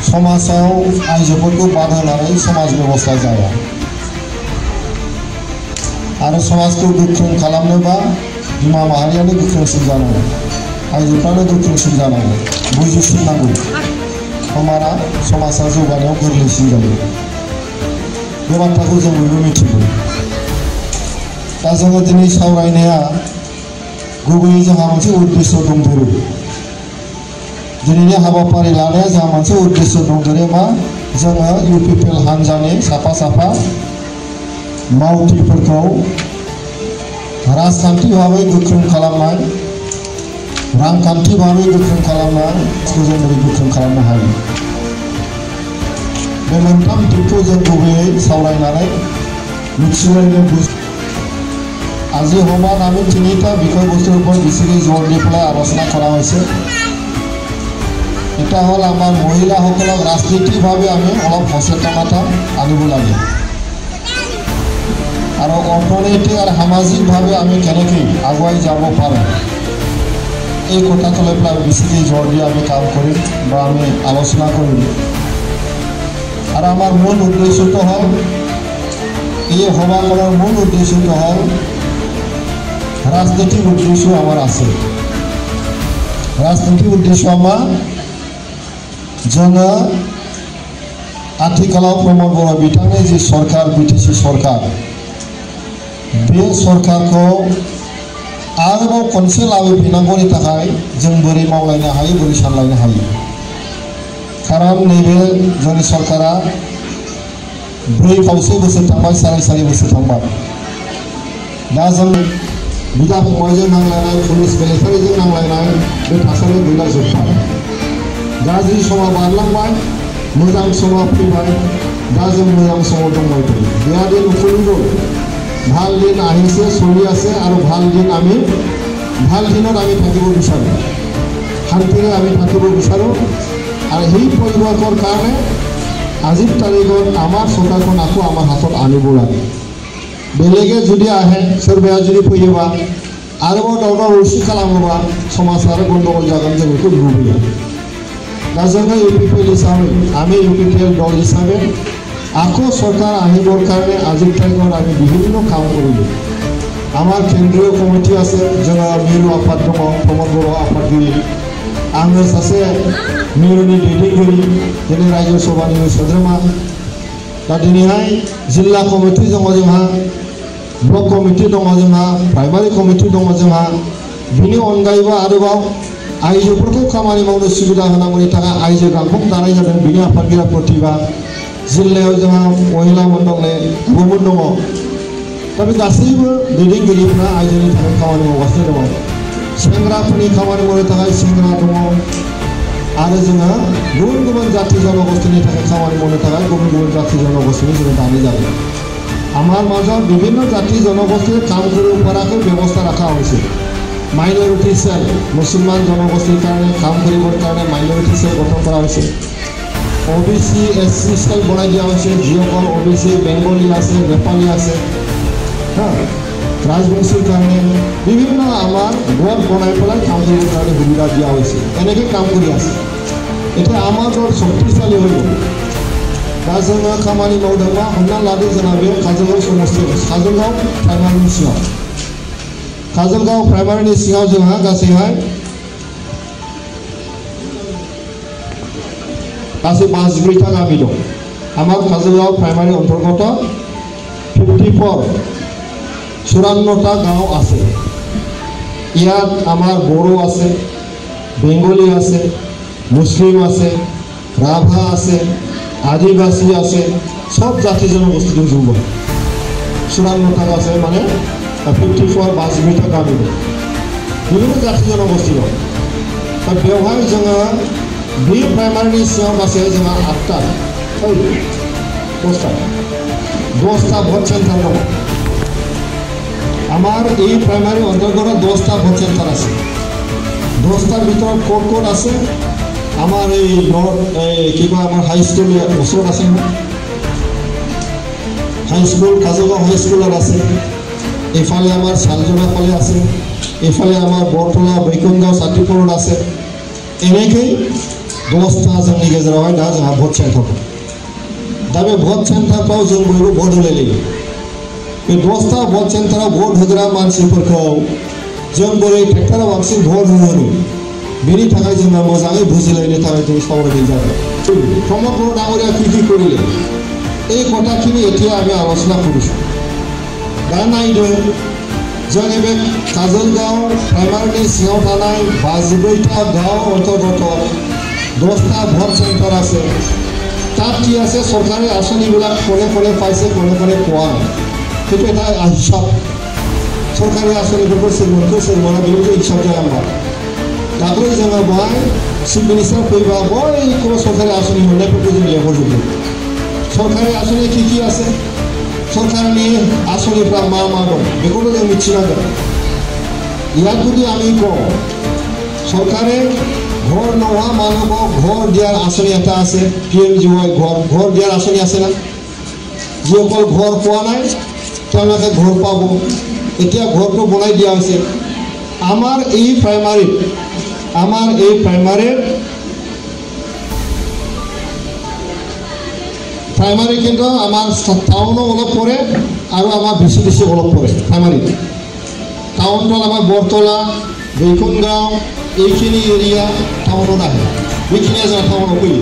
समाजाव आइजोफोरखौ बाद होनानै समाज बेबस्था जाया आरो समाजखौ गोख्रों खालामनोबा बिमा माहारियानो गोख्रोंसिन जानांगौ आइजोफ्रानो गोख्रोंसिन जानांगौ बुजिसिननांगौ होमबाना समाजा जौगानायाव गोरलैसिन जायो बे बाथ्राखौ जों बयबो मिथिगौ दा जोङो दिनै सावरायनाया गुबैयै जोंहा मोनसे उद्देश्य दंदेरो दिनैनि हाबाफारि लानाया जोंहा मोनसे उद्देश्य दंदेरो मा जोङो इउपिपिएल हान्जानि साफा साफा मावथिफोरखौ राजखान्थि भाबै गोख्रों खालामनाय रांखान्थि भाबै गोख्रों खालामनाय जों गोख्रों खालामनो हायो बे मोनथाम दिगखौ जों गुबैयै सावरायनानै मिथिलायनो আজি সভাত আমি তিনিটা বিষয়বস্তুৰ ওপৰত বেছিকৈ জোৰ দি পেলাই আলোচনা কৰা হৈছে এটা হ'ল আমাৰ মহিলাসকলক ৰাজনীতিভাৱে আমি অলপ সচেতনতা আনিব লাগে আৰু অৰ্থনৈতিক আৰু সামাজিকভাৱে আমি কেনেকৈ আগুৱাই যাব পাৰোঁ এই কথাটো লৈ পেলাই বেছিকৈ জোৰ দি আমি কাম কৰিম বা আমি আলোচনা কৰিম আৰু আমাৰ মূল উদ্দেশ্যটো হ'ল এই সভাখনৰ মূল উদ্দেশ্যটো হ'ল राजनीतिक उद्देश्य आमार आछे राजनीतिक उद्देश्य आमार जोङो आथिखालाव प्रमद बर' बिथांनि जि सरकार बिटिसि सरकार बे सरकारखौ आरोबाव खनसे लाबोफिननांगौनि थाखाय जों बोरै मावलायनो हायो बोरै सानलायनो हायो खारन नैबे जोंनि सरकारा 4 बोसोर थांबाय 4.5 बोसोर थांबाय दा जों बिदा फंबायजों नांलायनाय पुलिस मिलिटारिजों नांलायनाय बे थासारिया गैला जोबबाय गाज्रि समा बारलांबाय मोजां समा फैबाय दा जों मोजां समाव दंबाय थायो बेयादि नखरनिबो ভাল দিন আহিছে চলি আছে আৰু ভাল দিন আমি ভাল দিনত আমি থাকিব বিচাৰোঁ শান্তিৰে আমি থাকিব বিচাৰোঁ আৰু সেই পৰিৱেশৰ কাৰণে আজিৰ তাৰিখত আমাৰ চৰকাৰখন আকৌ আমাৰ হাতত আনিব লাগে बेलेगे जुदि आए सोरबाया जुदि फैयोबा आरोबाव दावराव दावसि खालामोबा समाज आरो गंदगल जागोन जों बेखौ लुबैयो दा जोङो इउपिपिएल हिसाबै आमी इउपिपिएल दल हिसाबै आखो सरकार आनिबर कारणे आजिर तारिखत आमी विभिन्न काम करियो आमार केन्द्रीय कमिटि आछे जोङो मिरु आफाद दङ प्रमद बर' आफादगिरि आङो सासे मिरुनि दैदेनगिरि दिनै रायजो सभानि सोद्रोमा दा दिनैहाय जिल्ला कमिटि दङ जोंहा ब्लक कमिटि दङ जोंहा प्राइमारि कमिटि दङ जोंहा बिनि अनगायैबो आरोबाव आइजोफोरखौ खामानि मावनो सुबिदा होनांगौनि थाखाय आइजो गांखं दानाय जादों बिनि आफादगिरि प्रतिभा जिल्लायाव जोंहा महिला मण्डलनि आब'मोन दङ दा बे गासैबो दैदेनगिरिफोरा आइजोनि थाखाय खामानि मावगासिनो दङ सेंग्राफोरनि खामानि मावनो थाखाय सेंग्रा दङ आरो जोङो गुबुन गुबुन जाति जनगोष्ठीनि थाखाय खामानि मावनो थाखाय गुबुन गुबुन जाति जनगोष्ठीनि जोङो दानाय जादों আমার মাজত বিভিন্ন জাতি জনগোষ্ঠীৰ কাম কৰিব পৰাকৈ ব্যৱস্থা ৰখা হৈছে মাইনৰিটি সেল মুছলমান জনগোষ্ঠীৰ কাৰণে কাম কৰিবৰ কাৰণে মাইনৰিটি সেল গঠন কৰা হৈছে ওবিসি এসসি সেল বনাই দিয়া হৈছে যিসকল ওবিসি বেংগলী আছে নেপালী আছে ৰাজবংশীৰ কাৰণে বিভিন্ন আমাৰ গোট বনাই পেলাই কাম কৰিবৰ কাৰণে সুবিধা দিয়া হৈছে এনেকৈ কাম কৰি আছে এতিয়া আমাৰ দল শক্তিশালী হৈ গ'ল दा जोङो खामानि मावदोंबा हमना लादो जोंहा बे काजलगाव समस्थियाव काजलगाव प्राइमारिनि सिङाव काजलगाव प्राइमारिनि सिङाव जोंहा गासैहाय 52টা गामि दं আমাৰ काजलगाव प्राइमारि অন্তৰ্গত 54টা গাঁও আছে ইয়াত আমাৰ বড়ো আছে বেংগলী আছে মুছলিম আছে ৰাভা আছে आदिवासी आसे सब जाति जनगोष्ठी जुग 54টা আছে মানে 52টা गामि বিভিন্ন जाति जनगोष्ठी दं दा बेवहाय जोङो बे प्राइमारिनि सिङाव गासै जोंहा 8टा 10टा भोट सेन्टार दं আমাৰ এই প্ৰাইমাৰি অন্তৰ্গত 10টা ভোট সেন্টাৰ আছে 10টাৰ ভিতৰত কোট আছে আমাৰ এই কিবা আমাৰ হাই স্কুল ওচৰত আছে হাই স্কুল কাজলগাঁও হাই স্কুলত আছে এফালে আমাৰ শালজোড়া ফালে আছে এফালে আমাৰ বৰতলা বৈকুণ্ঠ ছাতিপুৰত আছে এনেকৈ 10टा जोंनि गेजेरावहाय दा जोंहा भट सेन्टार दं। दा बे भट सेन्टारफ्राव जों बयबो भट होलायलायो। बे 10टा भट सेन्टाराव भट होग्रा मानसिफोरखौ जों बोरै ट्रेक्टराव बांसिन भट होनो बेनि थाखाय जोङो मोजाङै बुजिलायनो थाखाय जों सावरायनाय जादों। प्रमोद बर' ডাঙৰীয়া কি কৰিলে এই কথাখিনি এতিয়া আমি আলোচনা কৰিছোঁ। दा नायदों जोंनि बे काजलगांव प्राइमारिनि सिङाव थानाय 52টা गांव অন্তর্গত 10টা ভোট সেন্টার আছে। তাত কি আছে চৰকাৰী আঁচনিবিলাক কোনে কোনে পাইছে কোনে কোনে পোৱা নাই সেইটো এটা হিচাপ। सरकारि आसनिफोरखौ सोर मोनखो सोर मोना बेनिबो हिसाब जाया होमबा। दाख्लै जोङो बेवहाय चिफ मिनिस्टार फैबा बयखौबो सरकारि आसनि मोननायफोरखौ जों लेंहरजोबदों। सरकारि आसनि কি আছে सरकारनि आसनिफ्रा मा मा दं बेखौथ' जों मिथिनांगोन। ইয়াত যদি আমি কওঁ চৰকাৰে ঘৰ নোহোৱা মানুহক ঘৰ দিয়াৰ আঁচনি এটা আছে PMGY ঘৰ দিয়াৰ আঁচনি আছে না। যিসকল ঘৰ পোৱা নাই তেওঁলোকে ঘৰ পাব। এতিয়া ঘৰটো বনাই দিয়া হৈছে। আমাৰ এই প্ৰাইমাৰী কেন্দ্ৰ আমাৰ টাউনও অলপ পড়ে আৰ আমাৰ বেশি বেশি অলপ পড়ে। প্ৰাইমাৰি টাউনটো আমাৰ বৰতলা বৈকুণ্ঠগাঁও এইখিনি এরিয়া টাউনত আহে। बेखिनिया जोंहा टाउनाव फैयो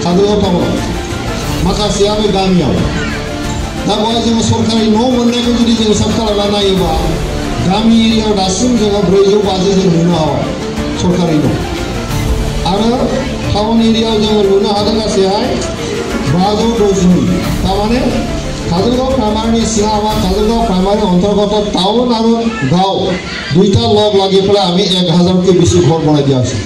काजलगाव टाउनाव माखासेया बे गामियाव। दा बेवहाय जोङो सरकारि न' मोननायखौ जुदि जों हिसाब खालामना नायोबा गामि एरियायाव दासिम जोङो 450 जों लुनो हाबाय सरकारि न'। आरो टाउन एरियायाव जोङो लुनो हादों गासैहाय 560। तारमाने काजलगाव प्राइमारिनि सिङाव আমাৰ काजलगाव प्राइमारि অন্তৰ্গত টাউন আৰু গাঁও দুইটা লগ লাগি পেলাই আমি 1000কে বেছি ঘৰ বনাই দিয়া হৈছে।